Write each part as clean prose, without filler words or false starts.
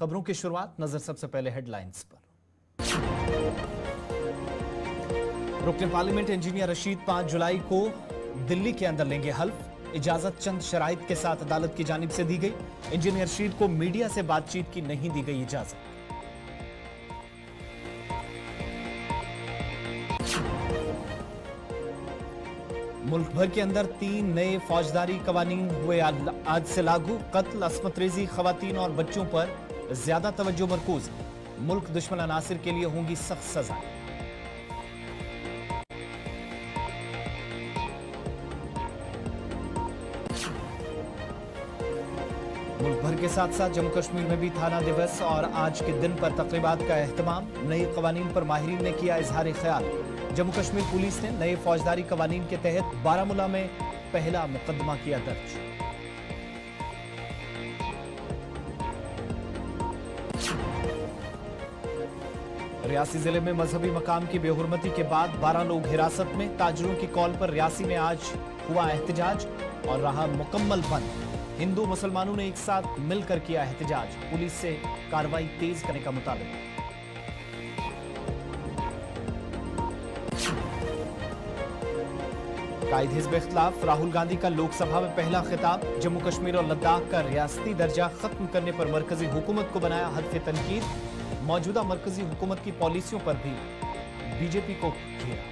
खबरों की शुरुआत नजर सबसे पहले हेडलाइंस पर। रुकन पार्लियामेंट इंजीनियर रशीद 5 जुलाई को दिल्ली के अंदर लेंगे हल्फ। इजाजत चंद शराइत के साथ अदालत की जानिब से दी गई। इंजीनियर रशीद को मीडिया से बातचीत की नहीं दी गई इजाजत। मुल्क भर के अंदर 3 नए फौजदारी कवानीन हुए आज से लागू। कत्ल, अस्मत रेजी, खवातीन और बच्चों पर ज्यादा तवज्जो मरकूज। मुल्क दुश्मन अनासिर के लिए होंगी सख्त सजाएं। मुल्क भर के साथ साथ जम्मू कश्मीर में भी थाना दिवस और आज के दिन पर तकरीबात का एहतमाम। नई कवानीन पर माहिरीन ने किया इजहार ख्याल। जम्मू कश्मीर पुलिस ने नए फौजदारी कवानीन के तहत बारामूला में पहला मुकदमा किया दर्ज। रियासी जिले में मजहबी मकाम की बेहुरमती के बाद 12 लोग हिरासत में। ताजरों की कॉल पर रियासी में आज हुआ एहतजाज और रहा मुकम्मल बंद। हिंदू मुसलमानों ने एक साथ मिलकर किया एहतजाज। पुलिस से कार्रवाई तेज करने का मुताबिक। कायद हिज़्ब इख्तिलाफ राहुल गांधी का लोकसभा में पहला खिताब। जम्मू कश्मीर और लद्दाख का रियासती दर्जा खत्म करने पर मरकजी हुकूमत को बनाया हल्फ तनकीद। मौजूदा मरकजी हुकूमत की पॉलिसियों पर भी बीजेपी को घेरा।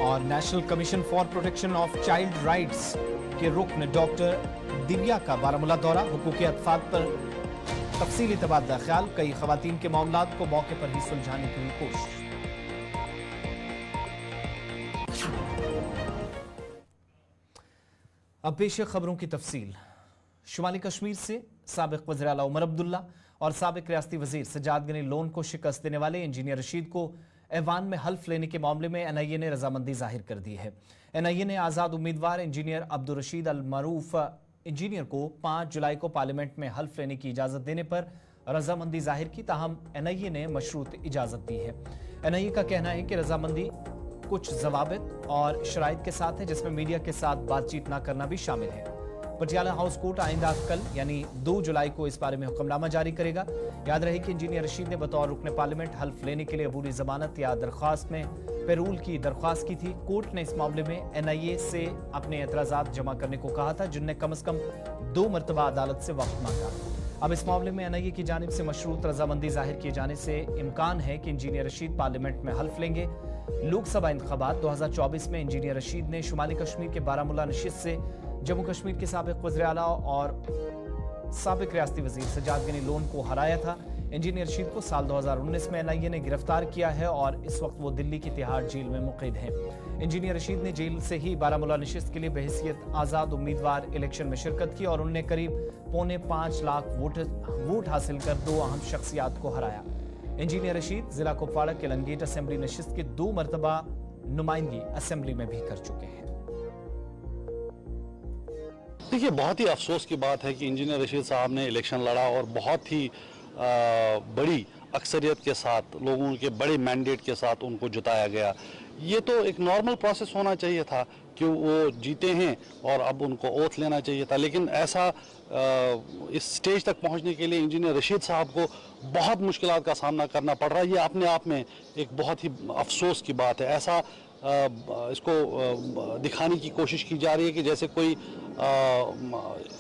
और national commission for protection of child rights के रुकन डॉक्टर दिव्या का बारामूला दौरा। हुकूक अतफाल पर तफसीली तबादला ख्याल। कई खवातीन के मामलात को मौके पर ही सुलझाने की हुई कोशिश। अब पेश है खबरों की तफसील। शुमाली कश्मीर से साबिक वज़ीर आला उमर अब्दुल्ला और साबिक रियासती वजीर सज्जाद गनी लोन को शिकस्त देने वाले इंजीनियर रशीद को ऐवान में हल्फ लेने के मामले में NIA ने रजामंदी जाहिर कर दी है। NIA ने आज़ाद उम्मीदवार इंजीनियर अब्दुल रशीद अल मरूफ इंजीनियर को 5 जुलाई को पार्लियामेंट में हल्फ लेने की इजाजत देने पर रजामंदी जाहिर की। ताहम NIA ने मशरूत इजाजत दी है। NIA का कहना है कि रजामंदी कुछ जवाबित और शराइत के साथ है, जिसमें मीडिया के साथ बातचीत न करना भी शामिल है। पटियाला हाउस कोर्ट आइंदा कल यानी 2 जुलाई को इस बारे में हुक्मनामा जारी करेगा। याद रहे कि इंजीनियर रशीद ने बतौर रुकन पार्लियामेंट हल्फ लेने के लिए अबूरी जमानत या दरख्वास्त में पैरूल की दरख्वास्त की थी। कोर्ट ने इस मामले में NIA से अपने एतराजात जमा करने को कहा था, जिनने कम से कम 2 मरतबा अदालत से वक्त मांगा। अब इस मामले में NIA की जानिब से मशरूत रजामंदी जाहिर किए जाने से इम्कान है कि इंजीनियर रशीद पार्लियामेंट में हल्फ लेंगे। लोकसभा इंतखाबात 2024 में इंजीनियर रशीद ने शुमाली कश्मीर के बारामूला नशिस्त से जम्मू कश्मीर के साबिक वज़ीर आला और साबिक रियासती वजीर सज्जाद गनी लोन को हराया था। इंजीनियर रशीद को साल 2019 में NIA ने गिरफ्तार किया है और इस वक्त वो दिल्ली की तिहाड़ जेल में मुक़ीद हैं। इंजीनियर रशीद ने जेल से ही बारामूला नशिस्त के लिए बहैसियत आज़ाद उम्मीदवार इलेक्शन में शिरकत की और उन्होंने करीब 5.25 लाख वोट हासिल कर 2 अहम शख्सियात को हराया। इंजीनियर रशीद जिला कुपवाड़ा के लंगेट असेंबली नशिस्त के 2 मरतबा नुमाइंदगी असेंबली में भी कर चुके हैं। देखिए, बहुत ही अफसोस की बात है कि इंजीनियर रशीद साहब ने इलेक्शन लड़ा और बहुत ही बड़ी अक्सरियत के साथ, लोगों के बड़े मैंडेट के साथ उनको जिताया गया। ये तो एक नॉर्मल प्रोसेस होना चाहिए था कि वो जीते हैं और अब उनको ओथ लेना चाहिए था, लेकिन ऐसा इस स्टेज तक पहुंचने के लिए इंजीनियर रशीद साहब को बहुत मुश्किलात का सामना करना पड़ रहा है। ये अपने आप में एक बहुत ही अफसोस की बात है। ऐसा इसको दिखाने की कोशिश की जा रही है कि जैसे कोई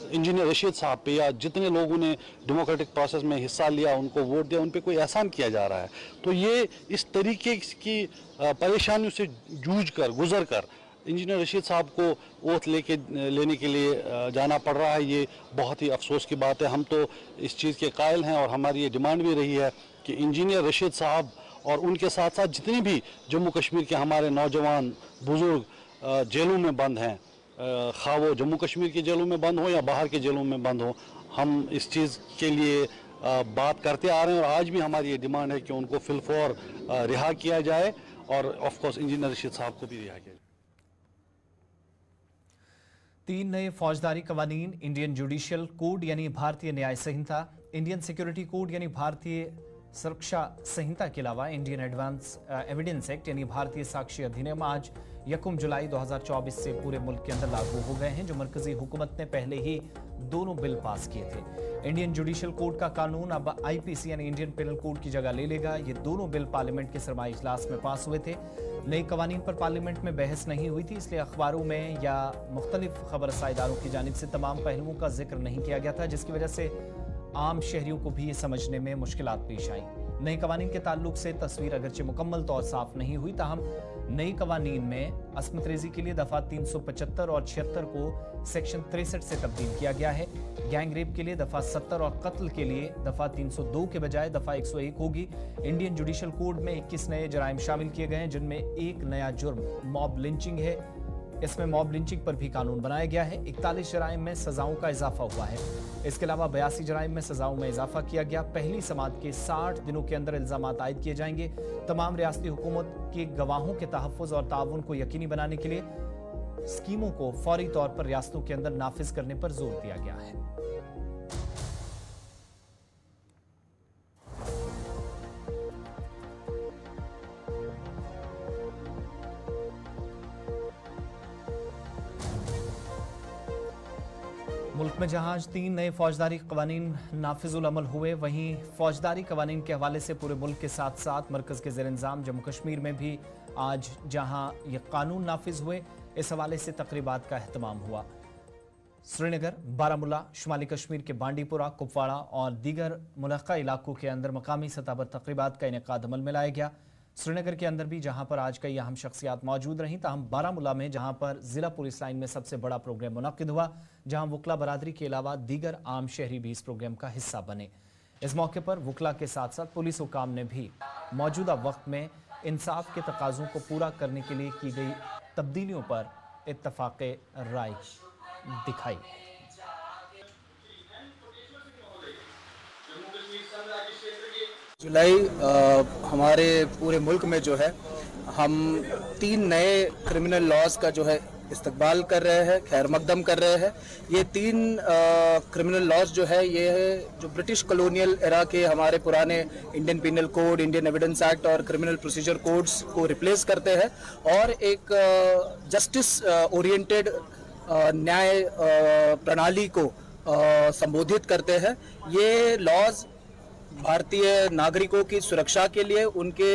इंजीनियर रशीद साहब पे या जितने लोगों ने डेमोक्रेटिक प्रोसेस में हिस्सा लिया, उनको वोट दिया, उन पे कोई एहसान किया जा रहा है। तो ये इस तरीके की परेशानियों से जूझ कर गुजर कर इंजीनियर रशीद साहब को ओथ लेने के लिए जाना पड़ रहा है। ये बहुत ही अफसोस की बात है। हम तो इस चीज़ के कायल हैं और हमारी ये डिमांड भी रही है कि इंजीनियर रशीद साहब और उनके साथ साथ जितने भी जम्मू कश्मीर के हमारे नौजवान बुजुर्ग जेलों में बंद हैं, खा वो जम्मू कश्मीर की जेलों में बंद हो या बाहर के जेलों में बंद हो, हम इस चीज़ के लिए बात करते आ रहे हैं और आज भी हमारी ये डिमांड है कि उनको फिलफौर रिहा किया जाए और ऑफकोर्स इंजीनियर रशीद साहब को भी रिहा किया जाए। 3 नए फौजदारी कवानीन, इंडियन जुडिशियल कोड यानी भारतीय न्याय संहिता, इंडियन सिक्योरिटी कोड यानी भारतीय सुरक्षा संहिता के अलावा इंडियन एडवांस एविडेंस एक्ट यानी भारतीय साक्ष्य अधिनियम आज 1 जुलाई 2024 से पूरे मुल्क के अंदर लागू हो गए हैं, जो मरकजी हुकूमत ने पहले ही दोनों बिल पास किए थे। इंडियन जुडिशल कोड का कानून अब आईपीसी यानी इंडियन पेनल कोड की जगह ले लेगा। ये दोनों बिल पार्लियामेंट के सरमाई इजलास में पास हुए थे। नई कवानीन पर पार्लियामेंट में बहस नहीं हुई थी, इसलिए अखबारों में या मुख्तलिफ खबर रसाई इदारों की जानिब से तमाम पहलुओं का जिक्र नहीं किया गया था, जिसकी वजह से आम शहरियों को भी ये समझने में मुश्किलात पेश आई। नई कवानीन के ताल्लुक से तस्वीर अगरचे मुकम्मल तौर साफ नहीं हुई, ताहम नई कवानीन में अस्मत रेजी के लिए दफा 375 और 76 को सेक्शन 63 से तब्दील किया गया है। गैंग रेप के लिए दफा 70 और कत्ल के लिए दफा 302 के बजाय दफा 101 होगी। इंडियन जुडिशल कोड में 21 नए जराइम शामिल किए गए हैं, जिनमें एक नया जुर्म मॉब लिंचिंग है। इसमें मॉब लिंचिंग पर भी कानून बनाया गया है। 41 जराइम में सजाओं का इजाफा हुआ है। इसके अलावा 82 जराइम में सजाओं में इजाफा किया गया। पहली समात के 60 दिनों के अंदर इल्जामात आयद किए जाएंगे। तमाम रियासती हुकूमत के गवाहों के तहफ़्फ़ुज़ और ताउन को यकीनी बनाने के लिए स्कीमों को फौरी तौर पर रियासतों के अंदर नाफिज करने पर जोर दिया गया है। मुल्क में जहां आज 3 नए फौजदारी कवानीन नाफिजुल अमल हुए, वहीं फौजदारी कवानीन के हवाले से पूरे मुल्क के साथ साथ मरकज़ के ज़ेर इंतज़ाम जम्मू कश्मीर में भी आज जहां ये कानून नाफिज हुए, इस हवाले से तकरीबात का अहतमाम हुआ। श्रीनगर, बारामुला, शुमाली कश्मीर के बांडीपुरा, कुपवाड़ा और दीगर मुलक्का इलाकों के अंदर मकामी सतह पर तकरीबात का इनेकाद अमल में लाया गया। श्रीनगर के अंदर भी जहां पर आज कई अहम शख्सियात मौजूद रहीं, ताहम बारामुला में जहां पर जिला पुलिस लाइन में सबसे बड़ा प्रोग्राम मुनक्किद हुआ, जहां वकला बरादरी के अलावा दीगर आम शहरी भी इस प्रोग्राम का हिस्सा बने। इस मौके पर वकला के साथ साथ पुलिस हुकाम ने भी मौजूदा वक्त में इंसाफ के तकाज़ों को पूरा करने के लिए की गई तब्दीलियों पर इत्तफाक़ राय दिखाई। जुलाई हमारे पूरे मुल्क में जो है हम 3 नए क्रिमिनल लॉज का जो है इस्तकबाल कर रहे हैं, खैर मकदम कर रहे हैं। ये 3 क्रिमिनल लॉज जो है, ये है जो ब्रिटिश कॉलोनियल एरा के हमारे पुराने Indian penal code, Indian evidence act और क्रिमिनल प्रोसीजर कोड्स को रिप्लेस करते हैं और एक जस्टिस ओरिएंटेड न्याय प्रणाली को संबोधित करते हैं। ये लॉज भारतीय नागरिकों की सुरक्षा के लिए, उनके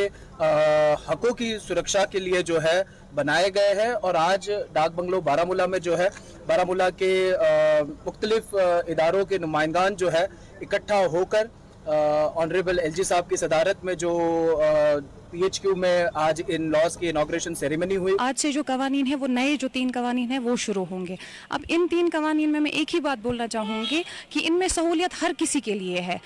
हकों की सुरक्षा के लिए जो है बनाए गए हैं। और आज डाक बंगलो बारामुला में जो है, बारामुला के मुख्तलिफ इदारों के नुमाइंदान जो है इकट्ठा होकर ऑनरेबल एलजी साहब की सदारत में जो PHQ में आज इन लॉज की इनॉग्रेशन सेरेमनी हुई। आज से जो कवानीन है, वो नए जो 3 कवानीन है वो शुरू होंगे। अब इन 3 कवानीन में मैं एक ही बात बोलना चाहूँगी कि इनमें सहूलियत हर किसी के लिए है,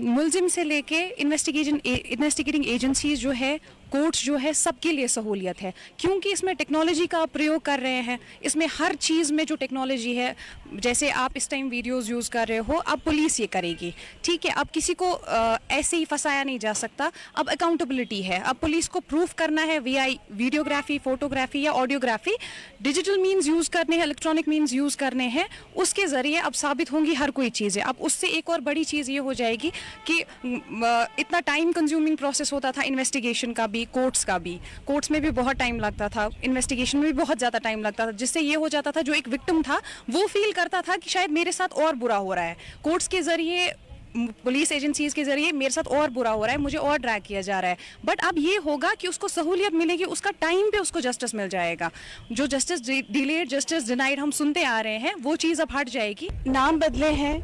मुलजिम से लेके इन्वेस्टिगेटिंग एजेंसीज जो है, कोर्ट्स जो है, सबके लिए सहूलियत है, क्योंकि इसमें टेक्नोलॉजी का आप प्रयोग कर रहे हैं। इसमें हर चीज़ में जो टेक्नोलॉजी है, जैसे आप इस टाइम वीडियोस यूज़ कर रहे हो, अब पुलिस ये करेगी, ठीक है। अब किसी को ऐसे ही फंसाया नहीं जा सकता, अब अकाउंटेबिलिटी है। अब पुलिस को प्रूफ करना है वीडियोग्राफी, फोटोग्राफी या ऑडियोग्राफी, डिजिटल मीन्स यूज़ करने हैं, इलेक्ट्रॉनिक मीन्स यूज़ करने हैं, उसके ज़रिए अब साबित होंगी हर कोई चीज़ें। अब उससे एक और बड़ी चीज़ ये हो जाएगी कि इतना टाइम कंज्यूमिंग प्रोसेस होता था इन्वेस्टिगेशन का भी, कोर्ट्स का भी, कोर्ट्स में भी बहुत टाइम लगता था, इन्वेस्टिगेशन में भी बहुत ज़्यादा टाइम लगता था, जिससे ये हो जाता था जो एक विक्टिम था वो फील करता था कि शायद मेरे साथ और बुरा हो रहा है, कोर्ट्स के ज़रिए, पुलिस एजेंसीज के जरिए मेरे साथ और बुरा हो रहा है, मुझे और ड्रैग किया जा रहा है। बट अब ये होगा कि उसको सहूलियत मिलेगी, उसका टाइम पे उसको जस्टिस मिल जाएगा। जो जस्टिस डिलेड, जस्टिस डिनाइड हम सुनते आ रहे हैं, वो चीज़ अब हट जाएगी। नाम बदले हैं,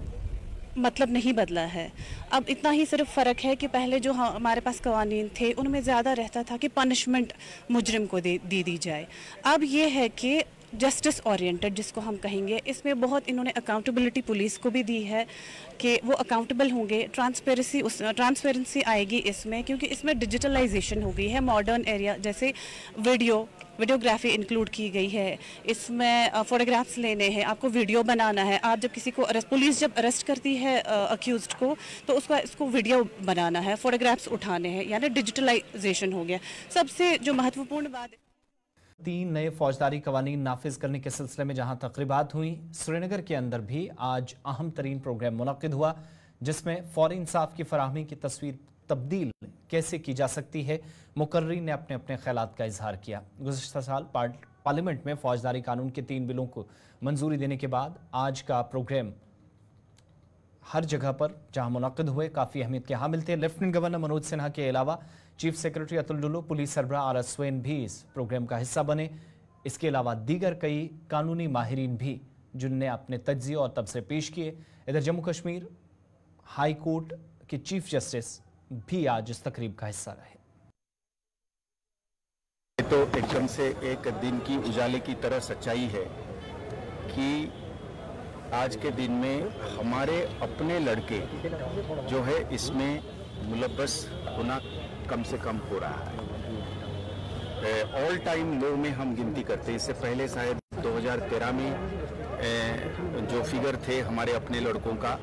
मतलब नहीं बदला है। अब इतना ही सिर्फ फ़र्क है कि पहले जो हमारे पास कवानीन थे उनमें ज़्यादा रहता था कि पनिशमेंट मुजरिम को दी जाए। अब ये है कि जस्टिस ओरिएंटेड जिसको हम कहेंगे, इसमें बहुत इन्होंने अकाउंटेबिलिटी पुलिस को भी दी है कि वो अकाउंटेबल होंगे, ट्रांसपेरेंसी आएगी इसमें, क्योंकि इसमें डिजिटलाइजेशन हो गई है। मॉडर्न एरिया जैसे वीडियोग्राफी इंक्लूड की गई है, इसमें फ़ोटोग्राफ्स लेने हैं, आपको वीडियो बनाना है। आप जब किसी को पुलिस जब अरेस्ट करती है अक्यूज्ड को, तो इसको वीडियो बनाना है, फ़ोटोग्राफ्स उठाने हैं, यानी डिजिटलाइजेशन हो गया। सबसे जो महत्वपूर्ण बात 3 नए फौजदारी कवानीन नाफिज करने के सिलसिले में जहां तकरीबात हुई, श्रीनगर के अंदर भी आज अहम तरीन प्रोग्राम मुनक्किद हुआ, जिसमें फौरी इंसाफ की फराहमी की तस्वीर तब्दील कैसे की जा सकती है, मुकर्रीन ने अपने अपने ख्यालात का इजहार किया। गुज़श्ता साल पार्लियामेंट में फौजदारी कानून के 3 बिलों को मंजूरी देने के बाद आज का प्रोग्राम हर जगह पर जहां मुनक्किद हुए काफ़ी अहमियत के हामिल थे। लेफ्टिनेंट गवर्नर मनोज सिन्हा के अलावा chief secretary Atul Dulloo, police सरबराह आर एस स्वैन भी इस प्रोग्राम का हिस्सा बने। इसके अलावा दीगर कई कानूनी माहिरीन भी जिनने अपने तज्जिए और तबसरे पेश किए। इधर जम्मू कश्मीर हाई कोर्ट के चीफ जस्टिस भी आज इस तकरीब का हिस्सा रहे। तो एकदम से एक दिन की उजाले की तरह सच्चाई है कि आज के दिन में हमारे अपने लड़के जो है इसमें मुलव्वस होना कम से कम हो रहा है। ऑल टाइम लो में हम गिनती करते हैं। इससे पहले शायद 2013 में जो फिगर थे हमारे अपने लड़कों का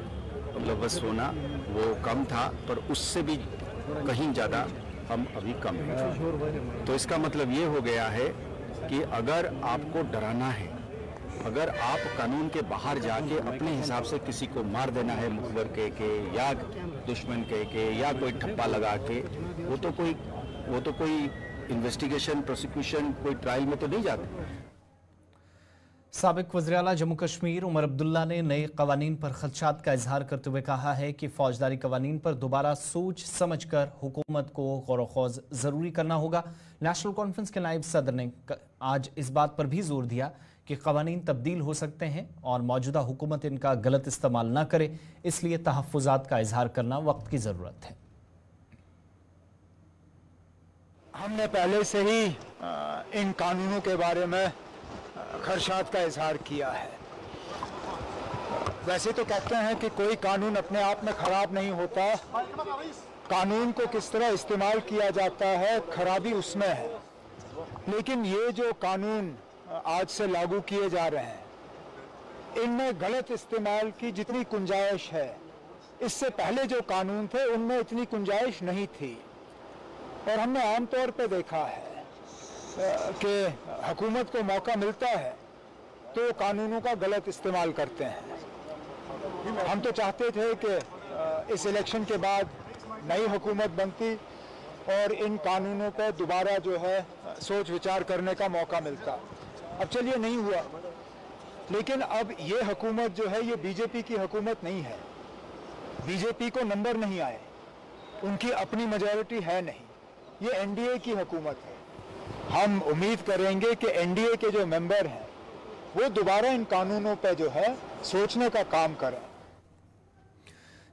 मुलव्वस होना वो कम था, पर उससे भी कहीं ज़्यादा हम अभी कम हैं। तो इसका मतलब ये हो गया है कि अगर आपको डराना है, अगर आप कानून के बाहर जाके अपने हिसाब से किसी को मार देना है मुखबर कह के या दुश्मन कह के या कोई ठप्पा लगा के, वो तो कोई इन्वेस्टिगेशन, प्रोसिक्यूशन, कोई ट्रायल में तो नहीं जाते। साबिक वज़ीर-ए-आला जम्मू कश्मीर उमर अब्दुल्ला ने नए कवानीन पर खदशात का इजहार करते हुए कहा है कि फौजदारी कवानीन पर दोबारा सोच समझ कर हुकूमत को गौर-व-खौज ज़रूरी करना होगा। नेशनल कॉन्फ्रेंस के नायब सदर ने आज इस बात पर भी जोर दिया कि कवानीन तब्दील हो सकते हैं और मौजूदा हुकूमत इनका गलत इस्तेमाल न करे, इसलिए तहफ़्फ़ुज़ात का इजहार करना वक्त की ज़रूरत है। हमने पहले से ही इन कानूनों के बारे में खदशात का इजहार किया है। वैसे तो कहते हैं कि कोई कानून अपने आप में खराब नहीं होता, कानून को किस तरह इस्तेमाल किया जाता है खराबी उसमें है। लेकिन ये जो कानून आज से लागू किए जा रहे हैं, इनमें गलत इस्तेमाल की जितनी गुंजाइश है, इससे पहले जो कानून थे उनमें इतनी गुंजाइश नहीं थी। और हमने आमतौर पर देखा है कि हुकूमत को मौका मिलता है तो कानूनों का गलत इस्तेमाल करते हैं। हम तो चाहते थे कि इस इलेक्शन के बाद नई हुकूमत बनती और इन कानूनों पर दोबारा जो है सोच विचार करने का मौका मिलता। अब चलिए नहीं हुआ, लेकिन अब ये हुकूमत जो है ये बीजेपी की हुकूमत नहीं है। बीजेपी को नंबर नहीं आए, उनकी अपनी मेजॉरिटी है नहीं, ये एनडीए की हुकूमत है। हम उम्मीद करेंगे कि एनडीए के जो मेंबर हैं वो दोबारा इन कानूनों पर जो है सोचने का काम करें।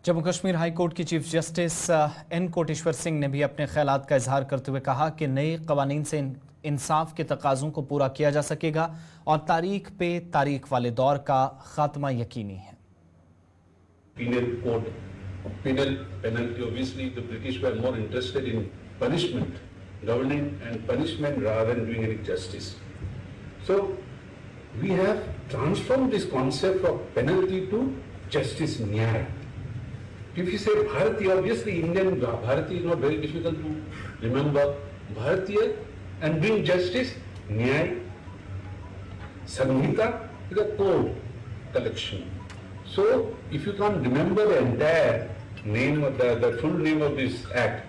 जम्मू कश्मीर हाई कोर्ट के chief justice N Koteshwar Singh ने भी अपने ख्यालात का इजहार करते हुए कहा कि नए कवानीन से इंसाफ के तकाज़ों को पूरा किया जा सकेगा और तारीख पे तारीख वाले दौर का खात्मा यकीनी है। Penal code, penalty. Obviously, the British were more interested in punishment, governing and punishment rather than doing any justice. So we have transformed this concept of penalty to justice, nyaya. If you say Bharatiya, obviously Indian Bharatiya is not very difficult to remember. Bharatiya and doing justice, nyaya. Samhita is a code collection. So if you can't remember the entire name of the full name of this act,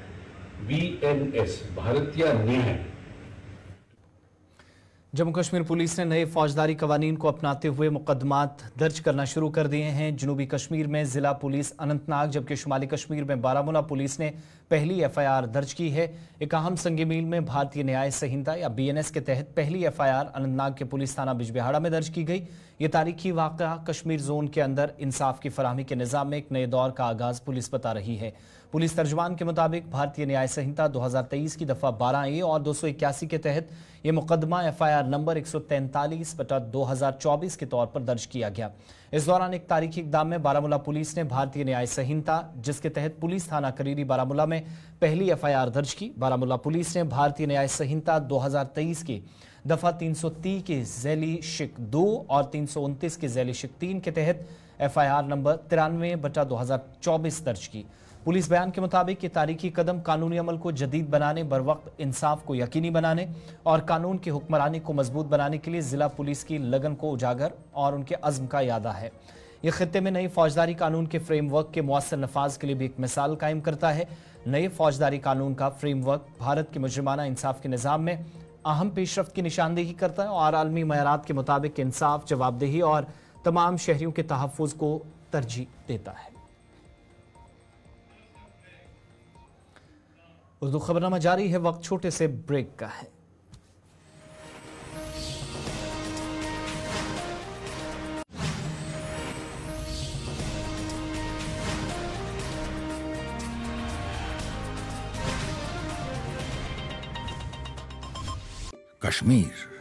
BNS, Bharatiya Nyaya. Jammu Kashmir police ने नए फौजदारी कवानीन को अपनाते हुए मुकदमात दर्ज करना शुरू कर दिए हैं। जनूबी कश्मीर में जिला पुलिस अनंतनाग जबकि शुमाली कश्मीर में बारामूला पुलिस ने पहली एफआईआर दर्ज की है। एक अहम संग-ए-मील में भारतीय न्याय संहिता या बीएनएस के तहत पहली एफआईआर अनंतनाग के पुलिस थाना बिजबिहाड़ा में दर्ज की गई। ये तारीखी वाक़या कश्मीर जोन के अंदर इंसाफ की फराहमी के निज़ाम में एक नए दौर का आगाज़ पुलिस बता रही है। पुलिस तर्जुमान के मुताबिक भारतीय न्याय संहिता 2023 की दफ़ा 12A और 281 के तहत ये मुकदमा एफआईआर नंबर 143/2024 के तौर पर दर्ज किया गया। इस दौरान एक तारीखी इक़दाम में बारामूला पुलिस ने भारतीय न्याय संहिता जिसके तहत पुलिस थाना करीरी बारामूला में पहली एफआईआर दर्ज की। बारामूला पुलिस ने भारतीय न्याय संहिता 2023 की दफ़ा 330 के ज़ैली शिक 2 और 329 के ज़ैली शिक 3 के तहत एफआईआर नंबर 93/2024 दर्ज की। पुलिस बयान के मुताबिक ये तारीखी कदम कानूनी अमल को जदीद बनाने, बर वक्त इंसाफ को यकीनी बनाने और कानून की हुक्मरानी को मजबूत बनाने के लिए ज़िला पुलिस की लगन को उजागर और उनके अज़्म का यादा है। यह खित्ते में नई फौजदारी कानून के फ्रेमवर्क के मुअस्सर नफाज के लिए भी एक मिसाल कायम करता है। नए फौजदारी कानून का फ्रेमवर्क भारत के मुजरिमाना इंसाफ के निज़ाम में अहम पेशरफ्त की निशानदेही करता है और आलमी मयारात के मुताबिक इंसाफ, जवाबदेही और तमाम शहरियों के तहफ़्फ़ुज़ को तरजीह देता है। उर्दू खबरनामा जारी है, वक्त छोटे से ब्रेक का है। कश्मीर